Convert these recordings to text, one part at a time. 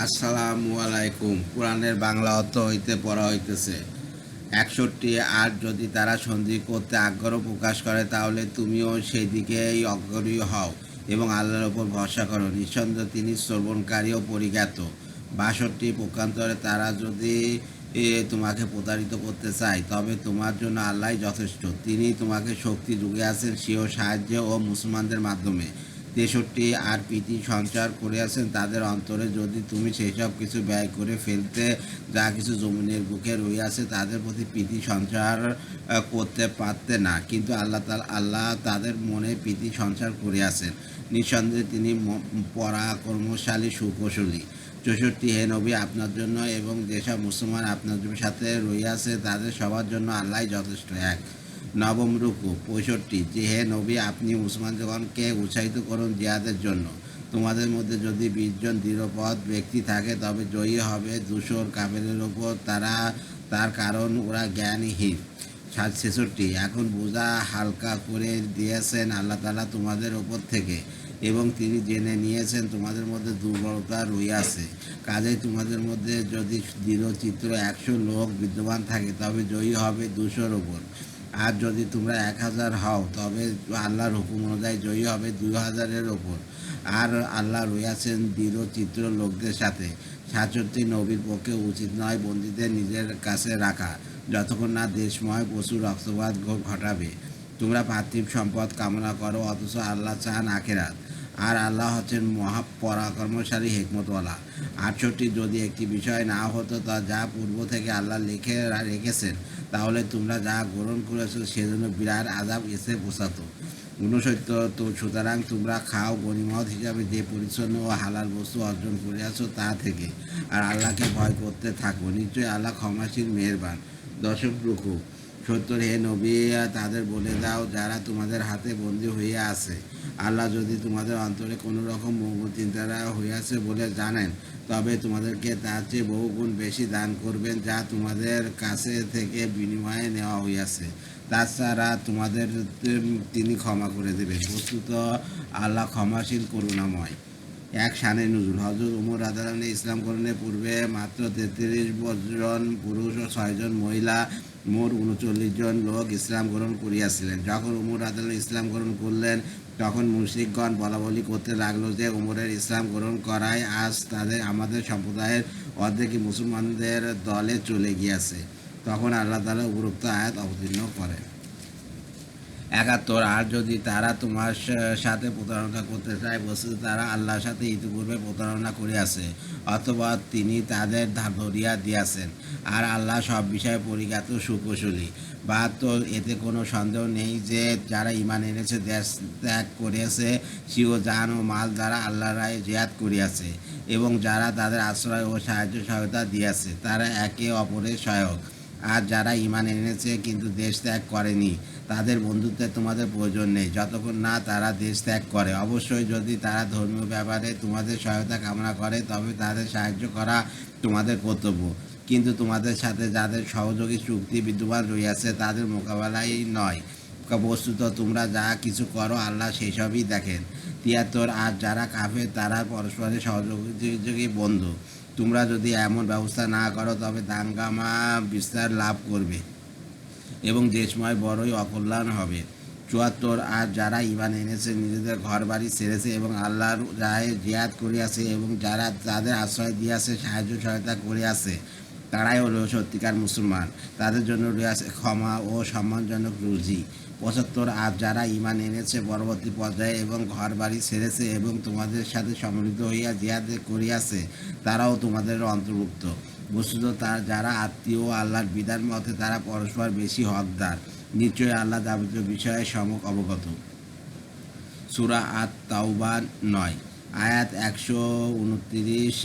আসসালামু আলাইকুম। কোরআনের বাংলা অর্থ হইতে পড়া হইতেছে 61। আর যদি তারা সন্ধি করতে আগ্রহ প্রকাশ করে তাহলে তুমিও সেই দিকেই অগ্রণী হও এবং আল্লাহর ওপর ভরসা করো। নিঃসন্দেহে তিনি শ্রবণকারী ও পরিজ্ঞাত। 62। পক্ষান্তরে তারা যদি তোমাকে প্রতারিত করতে চায় তবে তোমার জন্য আল্লাহই যথেষ্ট। তিনি তোমাকে শক্তি জুগিয়েছেন স্বীয় সাহায্যে ও মুসলমানদের মাধ্যমে। 63। আর প্রীতি সঞ্চার করিয়াছেন তাদের অন্তরে, যদি তুমি সেসব কিছু ব্যয় করে ফেলতে যা কিছু জমিনের বুকে রইয়াছে তাদের প্রতি প্রীতি সঞ্চার করতে পারতে না, কিন্তু আল্লাহ তাদের মনে প্রীতি সঞ্চার করিয়াছেন। নিঃসন্দেহে তিনি পরাক্রমশালী সুকৌশলী। 64। হে নবী, আপনার জন্য এবং যেসব মুসলমান আপনার সাথে রইয়াছে তাদের সবার জন্য আল্লাহ যথেষ্ট। এক নবম রুকু 65। যে হে নবী, আপনি মুসলমানগণকে উৎসাহিত করুন জিহাদের জন্য। তোমাদের মধ্যে যদি 20 জন দৃঢ়পদ ব্যক্তি থাকে তবে জয়ী হবে 200 কাফেরের ওপর, তার কারণ ওরা জ্ঞানহীন। 66। এখন বোঝা হালকা করে দিয়েছেন আল্লাহ তাআলা তোমাদের ওপর থেকে, এবং তিনি জেনে নিয়েছেন তোমাদের মধ্যে দুর্বলতা রইয়াছে। কাজেই তোমাদের মধ্যে যদি দৃঢ়চিত্ত 100 লোক বিদ্যমান থাকে তবে জয়ী হবে 200-র ওপর। আর যদি তোমরা 1000 হও তবে আল্লাহর হুকুম অনুযায়ী জয়ী হবে 2000-এর ওপর। আর আল্লাহ রইয়াছেন দৃঢ়চিত্র লোকদের সাথে। 67। নবীর পক্ষে উচিত নয় বন্দীদের নিজের কাছে রাখা যতক্ষণ না দেশময় প্রচুর রক্তপাত ঘটাবে। তোমরা পার্থিব সম্পদ কামনা করো অথচ আল্লাহ চান আখেরাত, আর আল্লাহ হচ্ছেন মহাপরাক্রমশালী হিকমতওয়ালা। 68। যদি একটি বিষয় না হতো তা যা পূর্ব থেকে আল্লাহ লিখে রেখেছেন তাহলে তোমরা যা গ্রহণ করেছো সেজন্য বিরাট আযাব এসে পৌঁছাতো। 69। তো সুতরাং তোমরা খাও গনিমত হিসাবে যে পরিচ্ছন্ন ও হালাল বস্তু অর্জন করিয়াছ তা থেকে, আর আল্লাহকে ভয় করতে থাকো, নিশ্চয়ই আল্লাহ ক্ষমাশীল মেহেরবান। দশম রুকু 70। হে নবী, তাদের বলে দাও যারা তোমাদের হাতে বন্দী হইয়া আছে, আল্লাহ যদি তোমাদের অন্তরে কোনো রকম মঙ্গল চিন্তাধারা হইয়াছে বলে জানেন তবে তোমাদেরকে তার চেয়ে বহুগুণ বেশি দান করবেন যা তোমাদের কাছে থেকে বিনিময়ে নেওয়া হইয়াছে। তাছাড়া তোমাদের তিনি ক্ষমা করে দেবেন। বস্তুত আল্লাহ ক্ষমাশীল করুণাময়। এক শানে নজুল হজরত উমর রাদিয়াল্লাহু ইসলাম গ্রহণের পূর্বে মাত্র 33 জন পুরুষ ও 6 জন মহিলা, মোট 39 জন লোক ইসলাম গ্রহণ করিয়াছিলেন। যখন উমর রাদিয়াল্লাহু ইসলাম গ্রহণ করলেন তখন মুশরিকগণ বলাবলি করতে লাগলো যে উমরের ইসলাম গ্রহণ করায় আজ আমাদের সম্প্রদায়ের অর্ধেকই মুসলমানদের দলে চলে গিয়েছে। তখন আল্লাহ তাআলা উপরোক্ত আয়াত অবতীর্ণ করেন। 71। আর যদি তারা তোমার সাথে প্রতারণা করতে চায়, বস্তুত তারা আল্লাহর সাথে ইতিপূর্বে প্রতারণা করিয়াছে, অথবা তিনি তাদের ধরিয়া দিয়াছেন, আর আল্লাহ সব বিষয়ে পরিজ্ঞাত সুকৌশলী। বা তো এতে কোনো সন্দেহ নেই যে যারা ঈমান এনেছে, দেশ ত্যাগ করিয়াছে, স্বীয় জান ও মাল দ্বারা আল্লাহর রায়ে জিহাদ করিয়াছে, এবং যারা তাদের আশ্রয় ও সাহায্য সহায়তা দিয়াছে, তারা একে অপরের সহায়ক। আর যারা ঈমান এনেছে কিন্তু দেশ ত্যাগ করেনি, তাদের বন্ধুত্বের তোমাদের প্রয়োজন নেই যতক্ষণ না তারা দেশ ত্যাগ করে। অবশ্যই যদি তারা ধর্মীয় ব্যাপারে তোমাদের সহায়তা কামনা করে তবে তাদের সাহায্য করা তোমাদের কর্তব্য, কিন্তু তোমাদের সাথে যাদের সহযোগী চুক্তি বিদ্যমান রইয়াছে তাদের মোকাবেলাই নয়। বস্তুত তোমরা যা কিছু করো আল্লাহ সেসবই দেখেন। 73। আর যারা কাফের তারা পরস্পরের সহযোগী বন্ধু। তোমরা যদি এমন ব্যবস্থা না করো তবে দাঙ্গামা বিস্তার লাভ করবে এবং দেশময় বড়ই অকল্যাণ হবে। 74। আর যারা ঈমান এনেছে, নিজেদের ঘর বাড়ি ছেড়েছে এবং আল্লাহর রাহে জিহাদ করিয়াছে, এবং যারা তাদের আশ্রয় দিয়াছে, সাহায্য সহায়তা করিয়াছে, তারাই হলো সত্যিকার মুসলমান। তাদের জন্য রয়েছে ক্ষমা ও সম্মানজনক রুজি। 75। আর যারা ঈমান এনেছে পরবর্তী পর্যায়ে এবং ঘর বাড়ি ছেড়েছে এবং তোমাদের সাথে সম্মিলিত হইয়া জিহাদ করিয়াছে, তারাও তোমাদের অন্তর্ভুক্ত। বস্তুত যারা আত্মীয় ও আল্লাহর বিধান মতে তারা পরস্পর বেশি হকদার। নিশ্চয়ই আল্লাহ যাবতীয় বিষয়ে সম্যক অবগত। সূরা আত-তাওবা 9 আয়াত 129।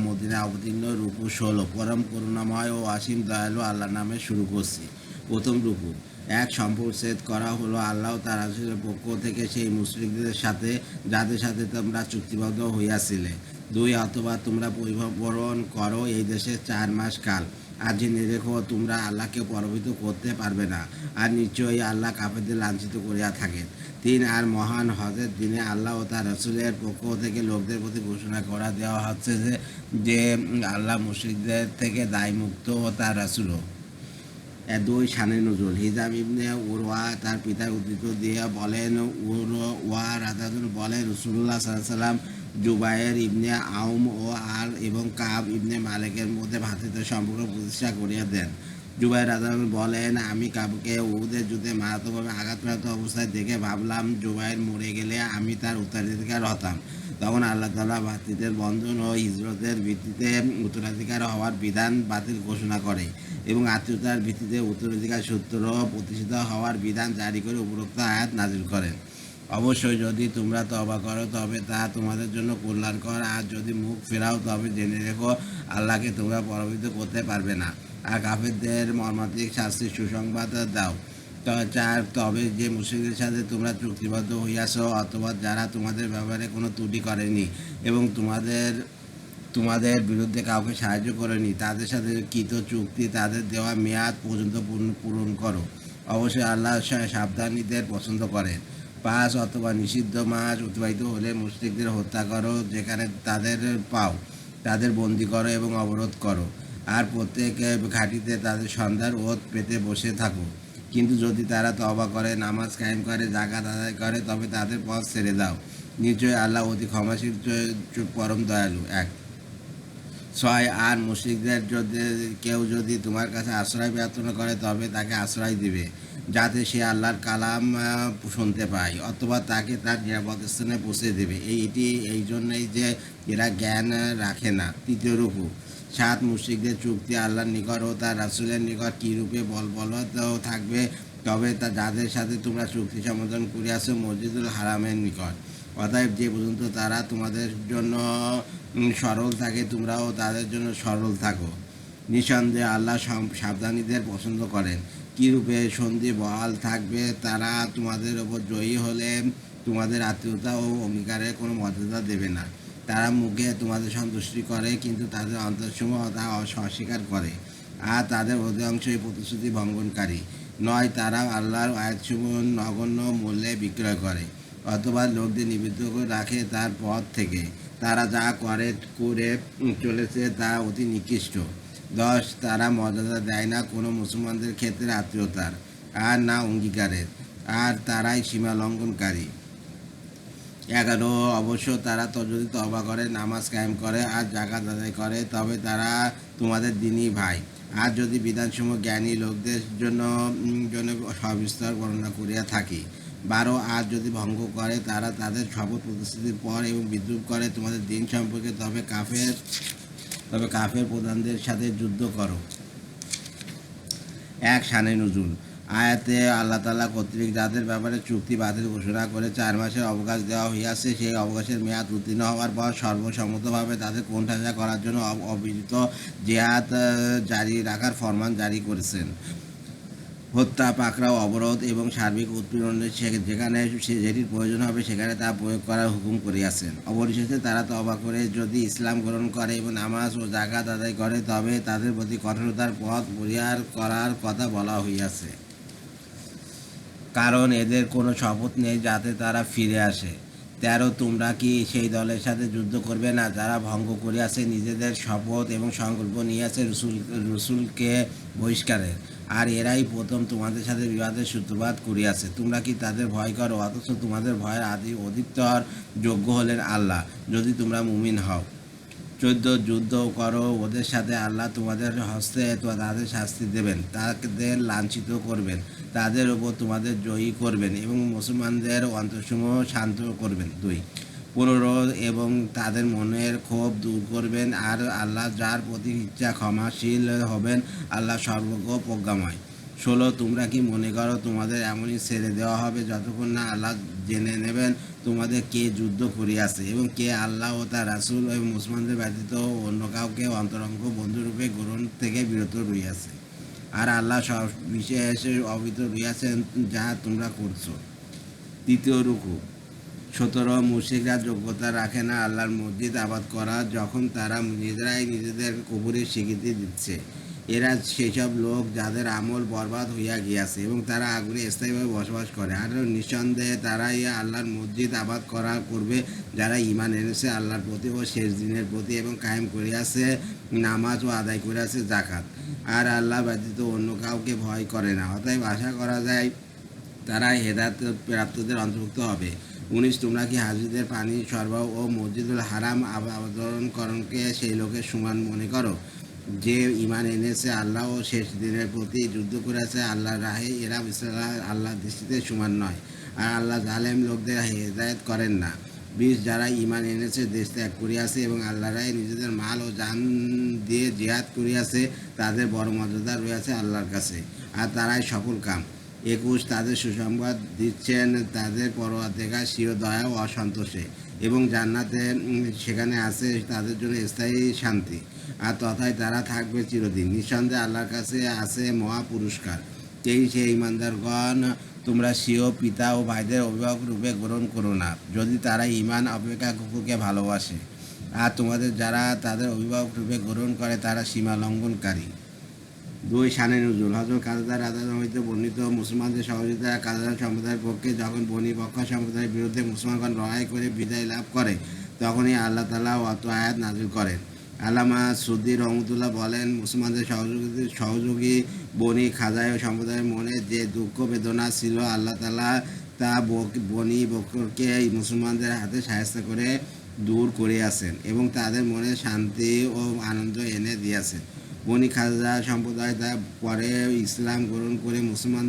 মদিনায় অবতীর্ণ। রুকু 16। পরম করুণাময় ও অসীম দয়ালু আল্লাহর নামে শুরু করছি। প্রথম রুকু। এক সম্প্রসারিত করা হলো আল্লাহ তার রাসূলের পক্ষ থেকে সেই মুশরিকদের সাথে যাদের সাথে তোমরা চুক্তিবদ্ধ হইয়াছিলে। 2 অথবা তোমরা পরিবর্তন করো এই দেশে 4 মাস কাল। আর জেনে রেখো তোমরা আল্লাহকে পরাভূত করতে পারবে না, আর নিশ্চয়ই আল্লাহ কাফেরদের লাঞ্ছিত করিয়া থাকেন। আর মহান হজের দিনে আল্লাহ ও তার রাসূলের পক্ষ থেকে লোকদের প্রতি ঘোষণা করা দেওয়া হচ্ছে যে আল্লাহ মুশরিকদের থেকে দায়মুক্ত ও তার রাসূলও। 2 শানে নজুল। হিজাম ইবনে উরওয়া তার পিতার উদ্ধৃত দিয়ে বলেন, উরওয়া রাদিয়াল্লাহু বলেন, রাসূলুল্লাহ সাল্লাল্লাহু আলাইহি ওয়াসাল্লাম জুবায়ের ইবনে আওম ও এবং কাব ইবনে মালিকের মধ্যে ভ্রাতৃত্ব সম্পর্ক প্রতিষ্ঠা করিয়া দেন। জুবায়ের রাদিয়াল্লাহু বলেন, আমি কাবকে উহুদের যুদ্ধে মারাত্মকভাবে আঘাতপ্রাপ্ত অবস্থায় দেখে ভাবলাম জুবায়ের মরে গেলে আমি তার উত্তরাধিকার হতাম। তখন আল্লাহ তাআলা ভ্রাতৃত্বের বন্ধন ও হিজরতের ভিত্তিতে উত্তরাধিকার হওয়ার বিধান বাতিল ঘোষণা করে এবং আত্মীয়তার ভিত্তিতে উত্তরাধিকার সূত্র প্রতিষ্ঠিত হওয়ার বিধান জারি করে উপরোক্ত আয়াত নাজিল করেন। অবশ্যই যদি তোমরা তওবা করো তবে তা তোমাদের জন্য কল্যাণকর, আর যদি মুখ ফেরাও তবে জেনে রেখো আল্লাহকে তোমরা পরাজিত করতে পারবে না। আর কাফেরদের মর্মান্তিক শাস্তির সুসংবাদ দাও। 4 তবে যে মুশরিকদের সাথে তোমরা চুক্তিবদ্ধ হইয়াছ অথবা যারা তোমাদের ব্যাপারে কোনো ত্রুটি করেনি এবং তোমাদের বিরুদ্ধে কাউকে সাহায্য করেনি, তাদের সাথে কৃত চুক্তি তাদের দেওয়া মেয়াদ পর্যন্ত পূরণ করো। অবশ্যই আল্লাহ সাবধানীদের পছন্দ করেন। 5 অথবা নিষিদ্ধ মাস অতিবাহিত হলে মুশরিকদের হত্যা করো, যেখানে তাদের পাও তাদের বন্দী করো এবং অবরোধ করো, আর প্রত্যেক ঘাঁটিতে তাদের সন্ধ্যার ওত পেতে বসে থাকো। কিন্তু যদি তারা তওবা করে, নামাজ কায়েম করে, যাকাত আদায় করে, তবে তাদের পথ ছেড়ে দাও। নিশ্চয়ই আল্লাহ অতি ক্ষমাশীল পরম দয়ালু। 6 আর মুশরিকদের কেউ যদি তোমার কাছে আশ্রয় প্রার্থনা করে তবে তাকে আশ্রয় দিবে, যাতে সে আল্লাহর কালাম শুনতে পায়, অথবা তাকে তার নিরাপদ স্থানে পৌঁছে দেবে। এটি এই জন্যই যে এরা জ্ঞান রাখে না। 3 রুকু। 7 মুশরিকদের চুক্তি আল্লাহর নিকট ও তার রাসূলের নিকট কী রূপে বলবৎ থাকবে, তবে যাদের সাথে তোমরা চুক্তি সম্পাদন করিয়াছ মসজিদুল হারামের নিকট। অতএব যে পর্যন্ত তারা তোমাদের জন্য সরল থাকে তোমরাও তাদের জন্য সরল থাকো। নিঃসন্দেহে আল্লাহ সাবধানীদের পছন্দ করেন। কীরূপে সন্ধি বহাল থাকবে, তারা তোমাদের ওপর জয়ী হলে তোমাদের আত্মীয়তা ও অঙ্গীকারের কোনো মর্যাদা দেবে না। তারা মুখে তোমাদের সন্তুষ্টি করে, কিন্তু তাদের অন্তরসমূহ তা অস্বীকার করে, আর তাদের অধিকাংশই প্রতিশ্রুতি ভঙ্গনকারী। 9 তারা আল্লাহর আয়াতসমূহ নগণ্য মূল্যে বিক্রয় করে, অথবা লোকদের নিবৃত্ত করে রাখে তার পথ থেকে। তারা যা করে চলেছে তা অতি নিকৃষ্ট। 10 তারা মর্যাদা দেয় না কোনো মুসলমানদের ক্ষেত্রে আত্মীয়তার, আর না অঙ্গীকারের, আর তারাই সীমা লঙ্ঘনকারী। 11 অবশ্য তারা যদি তওবা করে, নামাজ কায়েম করে, আর যাকাত আদায় করে, তবে তারা তোমাদের দ্বীনী ভাই। আর যদি বিধানসমূহ জ্ঞানী লোকদের জন্য সবিস্তর বর্ণনা করিয়া থাকি। 12 আর যদি ভঙ্গ করে তারা তাদের শপথ প্রতিশ্রুতির পর এবং বিদ্রূপ করে তোমাদের দিন সম্পর্কে, তবে কাফের প্রধানদের সাথে যুদ্ধ করো। 1 শানে নজুল। আয়াতে আল্লাহ তাআলা কর্তৃক যাদের ব্যাপারে চুক্তি বাতিল ঘোষণা করে 4 মাসের অবকাশ দেওয়া হইয়াছে, সেই অবকাশের মেয়াদ উত্তীর্ণ হওয়ার পর সর্বসম্মতভাবে তাদের কোণঠাসা করার জন্য অবিরত জেহাদ জারি রাখার ফরমান জারি করেছেন। হত্যা, পাকড়াও, অবরোধ এবং সার্বিক উৎপীড়নের যেখানে যেটির প্রয়োজন হবে সেখানে তা প্রয়োগ করার হুকুম করিয়াছেন। অবশেষে তারা তওবা করে যদি ইসলাম গ্রহণ করে এবং নামাজ ও যাকাত আদায় করে, তবে তাদের প্রতি কঠোরতার পথ পরিহার করার কথা বলা হইয়াছে, কারণ এদের কোনো শপথ নেই যাতে তারা ফিরে আসে। 13 তোমরা কি সেই দলের সাথে যুদ্ধ করবে না যারা ভঙ্গ করিয়াছে নিজেদের শপথ এবং সংকল্প নিয়েছে রসূলকে বহিষ্কারের, আর এরাই প্রথম তোমাদের সাথে বিবাদের সূত্রপাত করিয়াছে। তোমরা কি তাদের ভয় করো, অথচ তোমাদের ভয়ের অধিকতর যোগ্য হলেন আল্লাহ, যদি তোমরা মুমিন হও। 14 যুদ্ধ করো ওদের সাথে, আল্লাহ তোমাদের হস্তে তাদের শাস্তি দেবেন, তাদের লাঞ্ছিত করবেন, তাদের ওপর তোমাদের জয়ী করবেন এবং মুসলমানদের অন্তরসমূহ শান্ত করবেন। 2 পুনরোধ এবং তাদের মনের ক্ষোভ দূর করবেন, আর আল্লাহ যার প্রতি ইচ্ছা ক্ষমাশীল হবেন, আল্লাহ সর্বজ্ঞ প্রজ্ঞাময়। 16 তোমরা কি মনে করো তোমাদের এমনই ছেড়ে দেওয়া হবে যতক্ষণ না আল্লাহ জেনে নেবেন তোমাদের কে যুদ্ধ করিয়াছে এবং কে আল্লাহ ও তার রাসূল এবং মুসলমানদের ব্যতীত অন্য কাউকে অন্তরঙ্গ বন্ধুরূপে গ্রহণ থেকে বিরত রইয়াছে, আর আল্লাহ সবিশেষে অবহিত রইয়াছেন যা তোমরা করছো। 3 রুকু। 17 মুশরিকরা যোগ্যতা রাখে না আল্লাহর মসজিদ আবাদ করা, যখন তারা নিজেরাই নিজেদের কুফরির স্বীকৃতি দিচ্ছে এরা সেসব লোক যাদের আমল বরবাদ হইয়া গিয়াছে এবং তারা আগুনে স্থায়ীভাবে বসবাস করে। আর নিঃসন্দেহে তারাই আল্লাহর মসজিদ আবাদ করবে যারা ঈমান এনেছে আল্লাহর প্রতি ও শেষ দিনের প্রতি এবং কায়েম করিয়াছে নামাজ ও আদায় করিয়াছে জাকাত, আর আল্লাহ ব্যতীত অন্য কাউকে ভয় করে না। অতএব আশা করা যায় তারা হেদায়েত প্রাপ্তদের অন্তর্ভুক্ত হবে। 19 তোমরা কি হাজিদের পানি সরবরাহ ও মসজিদুল হারাম আবরণকরণকে সেই লোকের সমান মনে করো যে ঈমান এনেছে আল্লাহ ও শেষ দিনের প্রতি যুদ্ধ করেছে আল্লাহর রাহে? এরা আল্লাহর দৃষ্টিতে সমান নয়, আর আল্লাহ জালেম লোকদের হেদায়েত করেন না। 20 যারা ঈমান এনেছে দেশ ত্যাগ করিয়াছে এবং আল্লাহর রাহে নিজেদের মাল ও জান দিয়ে জিহাদ করিয়াছে তাদের বড় মর্যাদা রয়েছে আল্লাহর কাছে, আর তারাই সফল কাম। 21 তাদের সুসংবাদ দিচ্ছেন তাদের পরওয়ারদিগার স্বীয় দয়া ও অসন্তোষে, এবং জান্নাতে সেখানে আছে তাদের জন্য স্থায়ী শান্তি, আর তথায় তারা থাকবে চিরদিন। নিঃসন্দেহে আল্লাহর কাছে আছে মহা পুরস্কার। সেই ইমানদারগণ, তোমরা স্বীয় পিতা ও ভাইদের অভিভাবক রূপে গ্রহণ করো না যদি তারা ঈমান অপেক্ষা কুকুরকে ভালোবাসে, আর তোমাদের যারা তাদের অভিভাবক রূপে গ্রহণ করে তারা সীমা লঙ্ঘনকারী। 2 শানে নজুল। হযরত কাতাদা রাদিয়াল্লাহু হইতে বর্ণিত, মুসলমানদের সহযোগিতা কাতাদা সম্প্রদায়ের পক্ষে যখন বনী বক্কা সম্প্রদায়ের বিরুদ্ধে মুসলমানগণ লড়াই করে বিজয় লাভ করে তখনই আল্লাহ তাআলা অত আয়াত নাযিল করেন। আল্লামা সুদ্দী রহমতুল্লাহ বলেন, মুসলমানদের সহযোগী বনী খাজায় সম্প্রদায়ের মনে যে দুঃখ বেদনা ছিল আল্লাহ তাআলা তা বনী বকরকে মুসলমানদের হাতে সাহায্য করে দূর করিয়াছেন এবং তাদের মনে শান্তি ও আনন্দ এনে দিয়েছেন। বনী খাজা সম্প্রদায় তা পরে ইসলাম গ্রহণ করে মুসলমান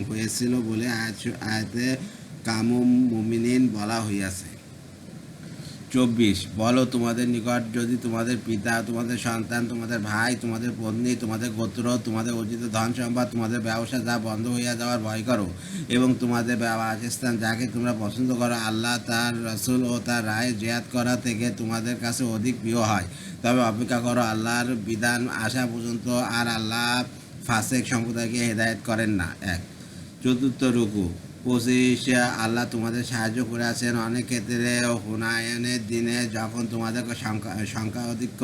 হয়েছিল বলে আয়াতে কামুম মুমিনিন বলা হইয়াছে। 24 বলো, তোমাদের নিকট যদি তোমাদের পিতা, তোমাদের সন্তান, তোমাদের ভাই, তোমাদের পত্নী, তোমাদের গোত্র, তোমাদের অর্জিত ধন সম্পদ, তোমাদের ব্যবসা যা বন্ধ হইয়া যাওয়ার ভয় করো এবং তোমাদের বাসস্থান যাকে তোমরা পছন্দ করো আল্লাহ তার রাসূল ও তার রায় জিহাদ করা থেকে তোমাদের কাছে অধিক প্রিয় হয়, তবে অপেক্ষা করো আল্লাহর বিধান আসা পর্যন্ত, আর আল্লাহ ফাসেক সম্প্রদায়কে হেদায়েত করেন না। 1 চতুর্থ রুকু। 25 আল্লাহ তোমাদের সাহায্য করে আছেন অনেক ক্ষেত্রে হুনায়নের দিনে যখন তোমাদের সংখ্যা অধিক্য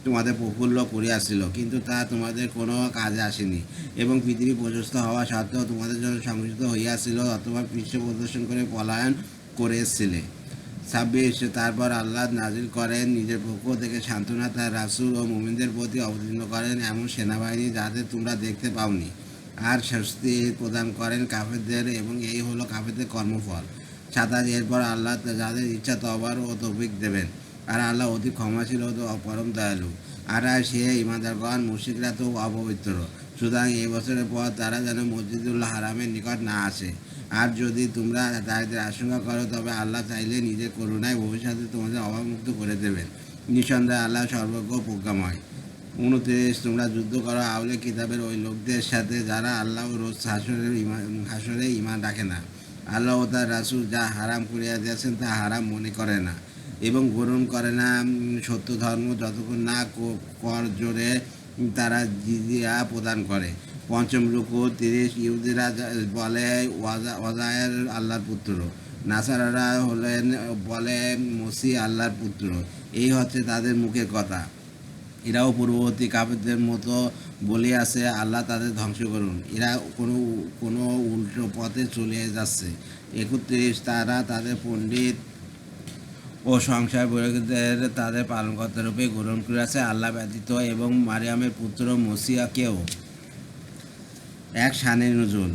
তোমাদের প্রফুল্ল করিয়াছিল, কিন্তু তা তোমাদের কোনো কাজে আসেনি এবং পৃথিবী প্রশস্ত হওয়া সত্ত্বেও তোমাদের জন্য সংকুচিত হইয়াছিল অথবা পৃষ্ঠ প্রদর্শন করে পলায়ন করেছিলে। 26 তারপর আল্লাহ নাজিল করেন নিজের পক্ষ থেকে সান্ত্বনা তার রাসূল ও মুমিনদের প্রতি অবতীর্ণ করেন এমন সেনাবাহিনী যাদের তোমরা দেখতে পাওনি, আর শাস্তি প্রদান করেন কাফেরদের, এবং এই হলো কাফেরদের কর্মফল। 27 এরপর আল্লাহ যাদের ইচ্ছা তওবার ও তৌফিক দেবেন, আর আল্লাহ অতি ক্ষমাশীল ও পরম দয়ালু, আর সে ইমানদারগণ মুশরিকরা তো অপবিত্র, সুতরাং এই বছরের পর তারা যেন মসজিদুল হারামের নিকট না আসে। আর যদি তোমরা তাদের আশঙ্কা করো তবে আল্লাহ চাইলে নিজের করুণায় ভবিষ্যতে তোমাদের অভাবমুক্ত করে দেবেন। নিঃসন্দেহে আল্লাহ সর্বজ্ঞ প্রজ্ঞাময়। 29 তোমরা যুদ্ধ করো আহলে কিতাবের ওই লোকদের সাথে যারা আল্লাহ ও রোজ হাসরে ঈমান রাখে না, আল্লাহ ও তার রাসূল যা হারাম করিয়া দিয়েছেন তা হারাম মনে করে না এবং গ্রহণ করে না সত্য ধর্ম যতক্ষণ না কর জোরে তারা জিজিয়া প্রদান করে। 5ম রুকু। 30 ইহুদিরা বলে ওয়াজায়ের আল্লাহর পুত্র, নাসারারা বলে মসিহ আল্লাহর পুত্র, এই হচ্ছে তাদের মুখের কথা। এরাও পূর্ববর্তী কাফেরদের মতো বলিয়াছে আল্লাহ তাদের ধ্বংস করুন, এরা কোনো উল্টো পথে চলে যাচ্ছে। 31 তারা তাদের পণ্ডিত ও সংসার বৈরাগীদের তাদের পালনকর্তা রূপে গ্রহণ করিয়াছে আল্লাহ ব্যতীত, এবং মারিয়ামের পুত্র মসিয়াকেও। 1 শানে নজুল।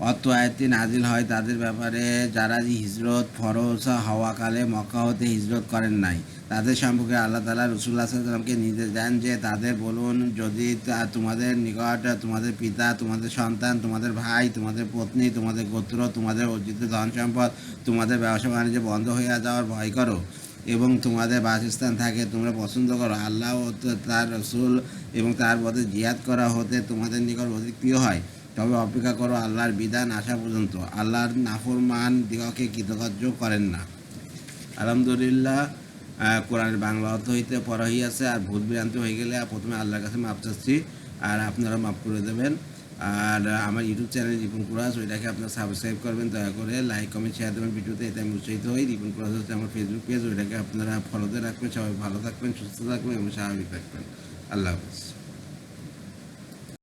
অর্থ আয়াতটি নাজিল হয় তাদের ব্যাপারে যারা হিজরত ফরজ হওয়াকালে মক্কা হতে হিজরত করেন নাই। তাদের সম্পর্কে আল্লাহ তাআলা রাসূলুল্লাহ সাল্লাল্লাহু আলাইহি ওয়াসাল্লামকে নির্দেশ দেন যে তাদের বলুন, যদি তোমাদের নিকট তোমাদের পিতা, তোমাদের সন্তান, তোমাদের ভাই, তোমাদের পত্নী, তোমাদের গোত্র, তোমাদের অর্জিত ধন সম্পদ, তোমাদের ব্যবসা বাণিজ্য বন্ধ হইয়া যাওয়ার ভয় করো এবং তোমাদের বাসস্থান থাকে তোমরা পছন্দ করো আল্লাহ ও তার রাসূল এবং তার পথে জিহাদ করা হতে তোমাদের নিকট অধিক প্রিয় হয়, তবে অপেক্ষা করো আল্লাহর বিধান আসা পর্যন্ত, আল্লাহর নাফরমান দিগকে কৃতকার্য করেন না। আলহামদুলিল্লাহ, কোরআনের বাংলা অর্থ হইতে পড়া হইয়াছে, আর ভুল বিভ্রান্তি হয়ে গেলে প্রথমে আল্লাহর কাছে মাপ চাচ্ছি, আর আপনারা মাফ করে দেবেন। আর আমার ইউটিউব চ্যানেল রিপন কুরাস, ওইটাকে আপনারা সাবস্ক্রাইব করবেন, দয়া করে লাইক কমেন্ট শেয়ার দেবেন ভিডিওতে, এতে আমি উৎসাহিত হই। রিপন কুরাস হচ্ছে আমার ফেসবুক পেজ, ওইটাকে আপনারা ফলোতে রাখবেন। সবাই ভালো থাকবেন, সুস্থ থাকবেন এবং স্বাভাবিক থাকবেন। আল্লাহ হাফেজ।